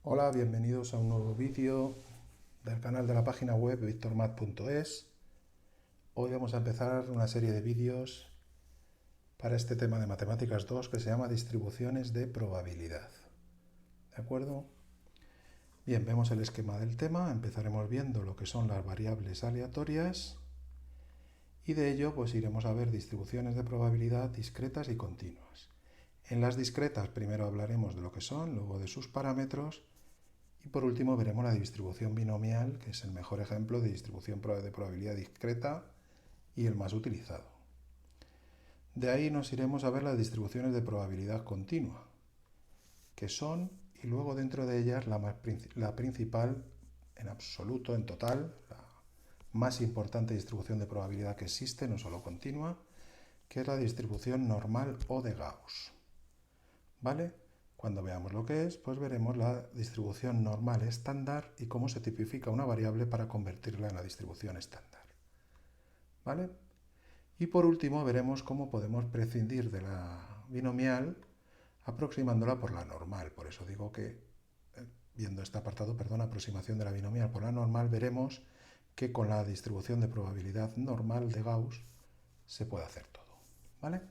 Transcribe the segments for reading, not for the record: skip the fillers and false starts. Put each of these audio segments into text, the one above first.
Hola, bienvenidos a un nuevo vídeo del canal de la página web victormat.es. Hoy vamos a empezar una serie de vídeos para este tema de Matemáticas 2 que se llama distribuciones de probabilidad. ¿De acuerdo? Bien, vemos el esquema del tema. Empezaremos viendo lo que son las variables aleatorias y de ello pues iremos a ver distribuciones de probabilidad discretas y continuas. En las discretas primero hablaremos de lo que son, luego de sus parámetros. Y por último veremos la distribución binomial, que es el mejor ejemplo de distribución de probabilidad discreta y el más utilizado. De ahí nos iremos a ver las distribuciones de probabilidad continua, que son, y luego dentro de ellas la principal en absoluto, en total, la más importante distribución de probabilidad que existe, no solo continua, que es la distribución normal o de Gauss. ¿Vale? Cuando veamos lo que es, pues veremos la distribución normal estándar y cómo se tipifica una variable para convertirla en la distribución estándar. ¿Vale? Y por último veremos cómo podemos prescindir de la binomial aproximándola por la normal. Por eso digo que, viendo este apartado, aproximación de la binomial por la normal, veremos que con la distribución de probabilidad normal de Gauss se puede hacer todo. ¿Vale?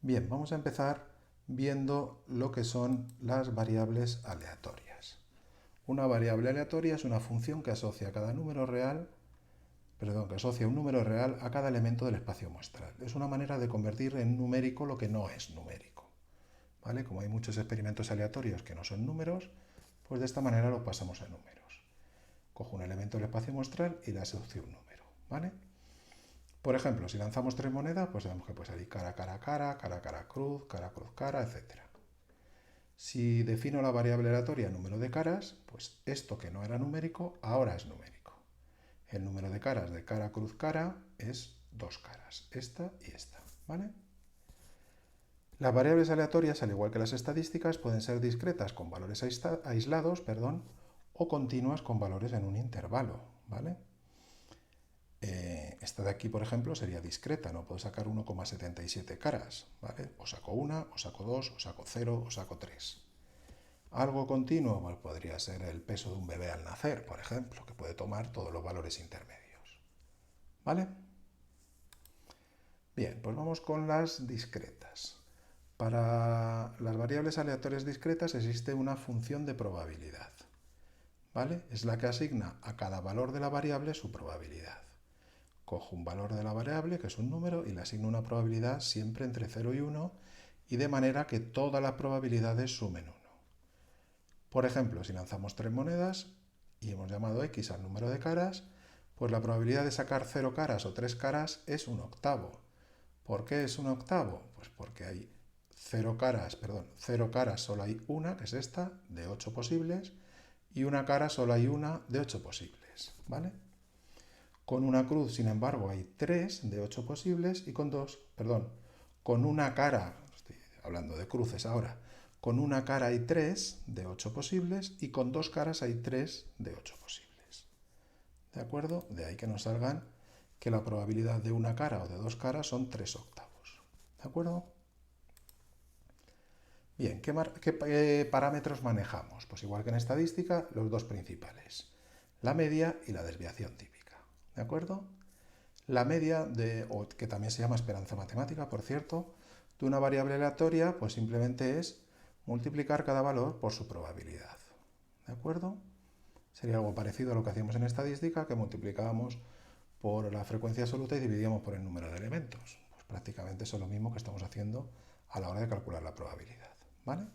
Bien, vamos a empezar viendo lo que son las variables aleatorias. Una variable aleatoria es una función que asocia un número real a cada elemento del espacio muestral. Es una manera de convertir en numérico lo que no es numérico. ¿Vale? Como hay muchos experimentos aleatorios que no son números, pues de esta manera lo pasamos a números. Cojo un elemento del espacio muestral y le asocio un número. ¿Vale? Por ejemplo, si lanzamos 3 monedas, pues sabemos que puede salir cara, cara, cara, cara, cara, cruz, cara, etc. Si defino la variable aleatoria número de caras, pues esto que no era numérico, ahora es numérico. El número de caras de cara, cruz, cara es 2 caras, esta y esta. ¿Vale? Las variables aleatorias, al igual que las estadísticas, pueden ser discretas con valores aislados, o continuas con valores en un intervalo. ¿Vale? Esta de aquí, por ejemplo, sería discreta, no puedo sacar 1,77 caras, ¿vale? O saco una, o saco dos, o saco 0, o saco 3. Algo continuo, pues podría ser el peso de un bebé al nacer, por ejemplo, que puede tomar todos los valores intermedios. ¿Vale? Bien, pues vamos con las discretas. Para las variables aleatorias discretas existe una función de probabilidad. ¿Vale? Es la que asigna a cada valor de la variable su probabilidad. Cojo un valor de la variable, que es un número, y le asigno una probabilidad siempre entre 0 y 1, y de manera que todas las probabilidades sumen 1. Por ejemplo, si lanzamos 3 monedas y hemos llamado x al número de caras, pues la probabilidad de sacar 0 caras o 3 caras es un octavo. ¿Por qué es un octavo? Pues porque hay 0 caras solo hay una, que es esta, de 8 posibles, y una cara solo hay una de 8 posibles. ¿Vale? Con una cruz, sin embargo, hay 3 de 8 posibles y con una cara, estoy hablando de cruces ahora, con una cara hay 3 de 8 posibles y con 2 caras hay 3 de 8 posibles. ¿De acuerdo? De ahí que nos salgan que la probabilidad de una cara o de 2 caras son 3 octavos. ¿De acuerdo? Bien, ¿qué parámetros manejamos? Pues igual que en estadística, los dos principales, la media y la desviación típica. ¿De acuerdo? La media, o que también se llama esperanza matemática, por cierto, de una variable aleatoria, pues simplemente es multiplicar cada valor por su probabilidad. ¿De acuerdo? Sería algo parecido a lo que hacíamos en estadística, que multiplicábamos por la frecuencia absoluta y dividíamos por el número de elementos. Pues prácticamente eso es lo mismo que estamos haciendo a la hora de calcular la probabilidad. ¿Vale?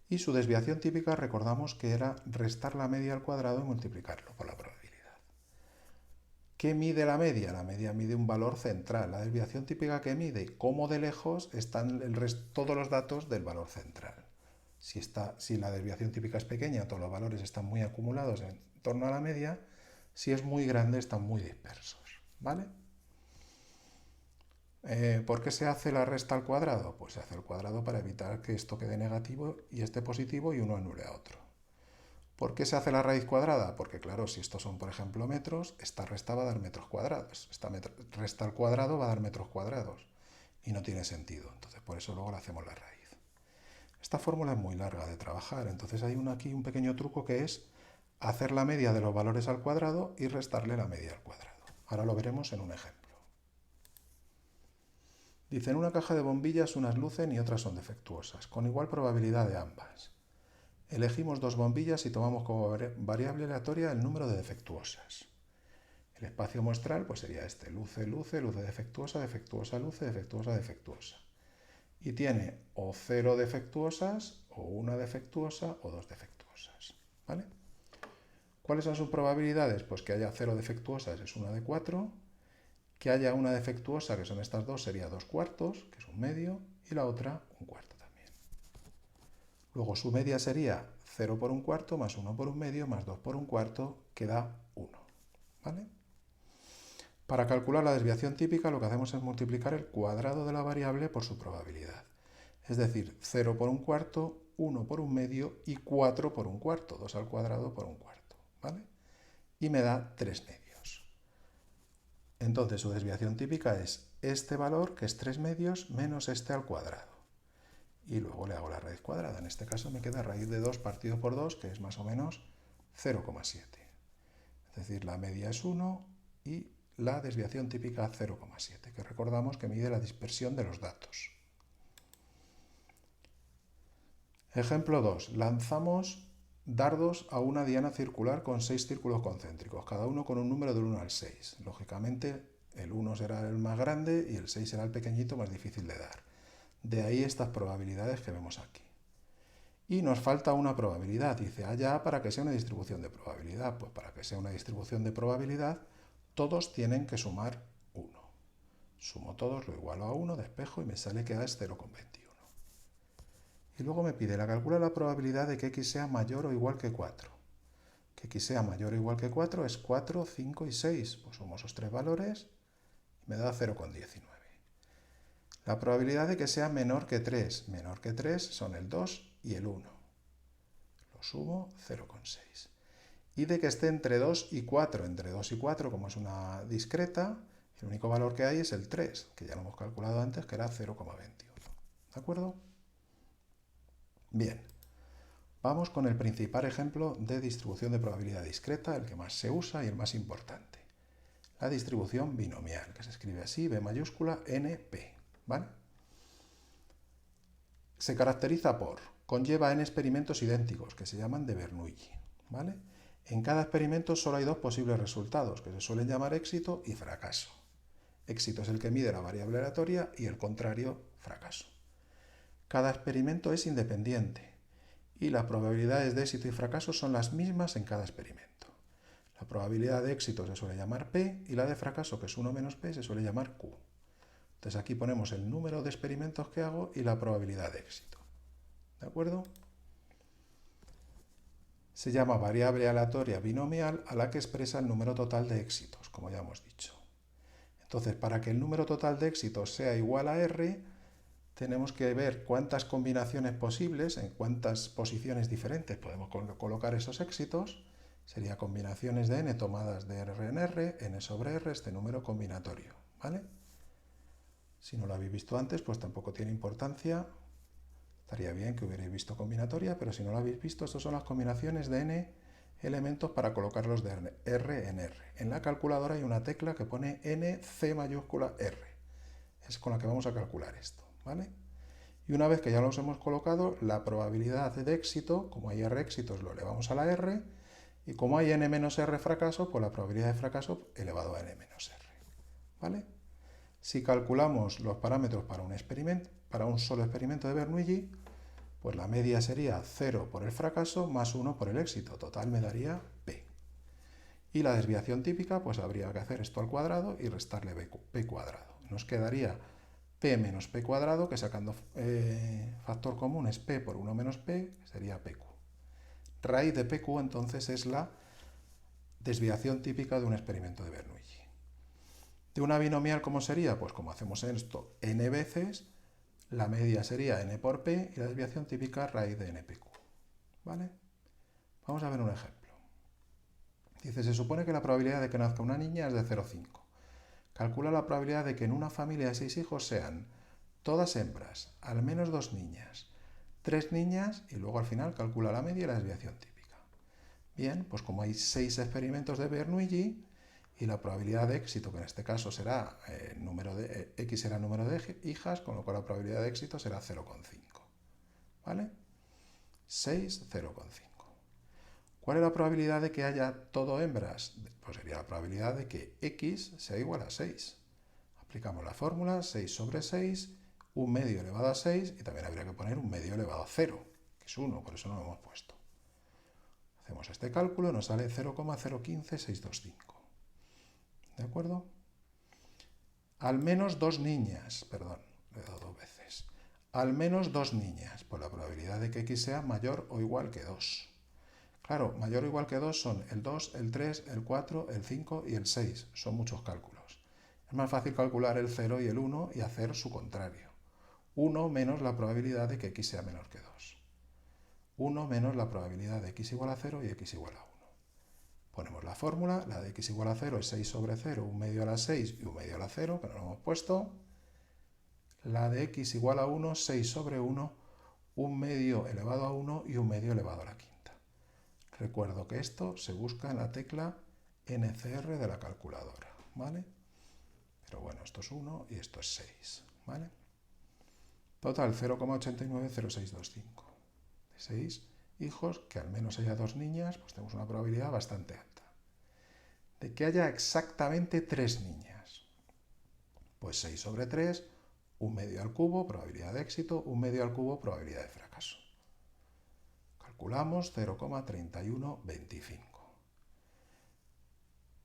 Y su desviación típica, recordamos que era restar la media al cuadrado y multiplicarlo por la probabilidad. ¿Qué mide la media? La media mide un valor central. La desviación típica que mide cómo de lejos están todos los datos del valor central. Si la desviación típica es pequeña, todos los valores están muy acumulados en torno a la media. Si es muy grande, están muy dispersos. ¿Vale? ¿Por qué se hace la resta al cuadrado? Pues se hace al cuadrado para evitar que esto quede negativo y esté positivo y uno anule a otro. ¿Por qué se hace la raíz cuadrada? Porque claro, si estos son por ejemplo metros, esta resta va a dar metros cuadrados. Esta resta al cuadrado va a dar metros cuadrados. Y no tiene sentido. Entonces por eso luego le hacemos la raíz. Esta fórmula es muy larga de trabajar, entonces hay aquí un pequeño truco que es hacer la media de los valores al cuadrado y restarle la media al cuadrado. Ahora lo veremos en un ejemplo. Dice, en una caja de bombillas unas lucen y otras son defectuosas, con igual probabilidad de ambas. Elegimos dos bombillas y tomamos como variable aleatoria el número de defectuosas. El espacio muestral pues sería este, luce, luce, luce defectuosa, defectuosa, luce, defectuosa, defectuosa. Y tiene o 0 defectuosas, o una defectuosa, o 2 defectuosas. ¿Vale? ¿Cuáles son sus probabilidades? Pues que haya 0 defectuosas es 1 de 4, que haya una defectuosa, que son estas dos, sería 2 cuartos, que es un medio, y la otra un cuarto también. Luego su media sería 0 por un cuarto, más 1 por un medio, más 2 por un cuarto, que da 1. ¿Vale? Para calcular la desviación típica lo que hacemos es multiplicar el cuadrado de la variable por su probabilidad. Es decir, 0 por un cuarto, 1 por un medio y 4 por un cuarto, 2 al cuadrado por un cuarto. ¿Vale? Y me da 3 medios. Entonces su desviación típica es este valor, que es 3 medios, menos este al cuadrado. Y luego le hago la raíz cuadrada. En este caso me queda raíz de 2 partido por 2, que es más o menos 0,7. Es decir, la media es 1 y la desviación típica 0,7, que recordamos que mide la dispersión de los datos. Ejemplo 2. Lanzamos dardos a una diana circular con 6 círculos concéntricos, cada uno con un número del 1 al 6. Lógicamente, el 1 será el más grande y el 6 será el pequeñito, más difícil de dar. De ahí estas probabilidades que vemos aquí. Y nos falta una probabilidad. Dice, haya A para que sea una distribución de probabilidad. Pues para que sea una distribución de probabilidad, todos tienen que sumar 1. Sumo todos, lo igualo a 1, despejo y me sale que A es 0,21. Y luego me pide, calcula la probabilidad de que X sea mayor o igual que 4. Que X sea mayor o igual que 4 es 4, 5 y 6. Pues sumo esos tres valores y me da 0,19. La probabilidad de que sea menor que 3. Menor que 3 son el 2 y el 1. Lo sumo, 0,6. Y de que esté entre 2 y 4. Entre 2 y 4, como es una discreta, el único valor que hay es el 3, que ya lo hemos calculado antes, que era 0,21. ¿De acuerdo? Bien. Vamos con el principal ejemplo de distribución de probabilidad discreta, el que más se usa y el más importante. La distribución binomial, que se escribe así, B mayúscula, NP. ¿Vale? Se caracteriza por, conlleva n experimentos idénticos, que se llaman de Bernoulli. ¿Vale? En cada experimento solo hay dos posibles resultados, que se suelen llamar éxito y fracaso. Éxito es el que mide la variable aleatoria y el contrario, fracaso. Cada experimento es independiente y las probabilidades de éxito y fracaso son las mismas en cada experimento. La probabilidad de éxito se suele llamar P y la de fracaso, que es 1 menos P, se suele llamar Q. Entonces aquí ponemos el número de experimentos que hago y la probabilidad de éxito. ¿De acuerdo? Se llama variable aleatoria binomial a la que expresa el número total de éxitos, como ya hemos dicho. Entonces, para que el número total de éxitos sea igual a R, tenemos que ver cuántas combinaciones posibles, en cuántas posiciones diferentes podemos colocar esos éxitos. Sería combinaciones de n tomadas de R en R, n sobre R, este número combinatorio. ¿Vale? Si no lo habéis visto antes, pues tampoco tiene importancia. Estaría bien que hubierais visto combinatoria, pero si no lo habéis visto, estas son las combinaciones de n elementos para colocarlos de R en R. En la calculadora hay una tecla que pone NC mayúscula R. Es con la que vamos a calcular esto. ¿Vale? Y una vez que ya los hemos colocado, la probabilidad de éxito, como hay R éxitos, lo elevamos a la R, y como hay n menos R fracaso, pues la probabilidad de fracaso elevado a n menos R. ¿Vale? Si calculamos los parámetros para un solo experimento de Bernoulli, pues la media sería 0 por el fracaso más 1 por el éxito. Total me daría P. Y la desviación típica, pues habría que hacer esto al cuadrado y restarle P cuadrado. Nos quedaría P menos P cuadrado, que sacando factor común es P por 1 menos P, que sería PQ. Raíz de PQ entonces es la desviación típica de un experimento de Bernoulli. De una binomial, ¿cómo sería? Pues como hacemos esto n veces, la media sería n por P y la desviación típica raíz de NPQ. ¿Vale? Vamos a ver un ejemplo. Dice, se supone que la probabilidad de que nazca una niña es de 0,5. Calcula la probabilidad de que en una familia de 6 hijos sean todas hembras, al menos 2 niñas, 3 niñas y luego al final calcula la media y la desviación típica. Bien, pues como hay 6 experimentos de Bernoulli y la probabilidad de éxito, que en este caso será X será el número de hijas, con lo cual la probabilidad de éxito será 0,5. ¿Vale? 6, 0,5. ¿Cuál es la probabilidad de que haya todo hembras? Pues sería la probabilidad de que X sea igual a 6. Aplicamos la fórmula, 6 sobre 6, 1 medio elevado a 6, y también habría que poner 1 medio elevado a 0, que es 1, por eso no lo hemos puesto. Hacemos este cálculo, nos sale 0,015625. ¿De acuerdo? Al menos 2 niñas, perdón, le he dado 2 veces. Al menos 2 niñas, pues la probabilidad de que X sea mayor o igual que 2. Claro, mayor o igual que 2 son el 2, el 3, el 4, el 5 y el 6. Son muchos cálculos. Es más fácil calcular el 0 y el 1 y hacer su contrario. 1 menos la probabilidad de que X sea menor que 2. 1 menos la probabilidad de X igual a 0 y X igual a 1. Ponemos la fórmula, la de X igual a 0 es 6 sobre 0, 1 medio a la 6 y 1 medio a la 0, que no lo hemos puesto. La de X igual a 1, 6 sobre 1, 1 medio elevado a 1 y 1 medio elevado a la quinta. Recuerdo que esto se busca en la tecla NCR de la calculadora, ¿vale? Pero bueno, esto es 1 y esto es 6, ¿vale? Total, 0,890625. De 6 hijos, que al menos haya 2 niñas, pues tenemos una probabilidad bastante alta. De que haya exactamente 3 niñas. Pues 6 sobre 3, 1 medio al cubo, probabilidad de éxito, 1 medio al cubo, probabilidad de fracaso. Calculamos 0,3125.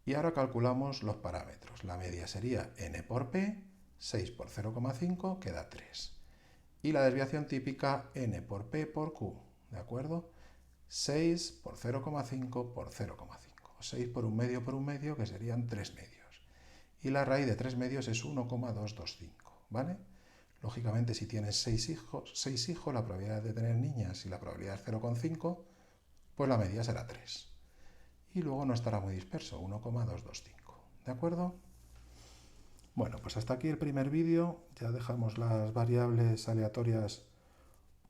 Y ahora calculamos los parámetros. La media sería n por p, 6 por 0,5 queda 3. Y la desviación típica n por p por q, ¿de acuerdo? 6 por 0,5 por 0,5. 6 por 1 medio, que serían 3 medios. Y la raíz de 3 medios es 1,225, ¿vale? Lógicamente, si tienes 6 hijos, la probabilidad de tener niñas y la probabilidad es 0,5, pues la media será 3. Y luego no estará muy disperso, 1,225. ¿De acuerdo? Bueno, pues hasta aquí el primer vídeo. Ya dejamos las variables aleatorias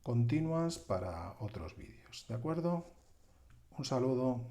continuas para otros vídeos. ¿De acuerdo? Un saludo.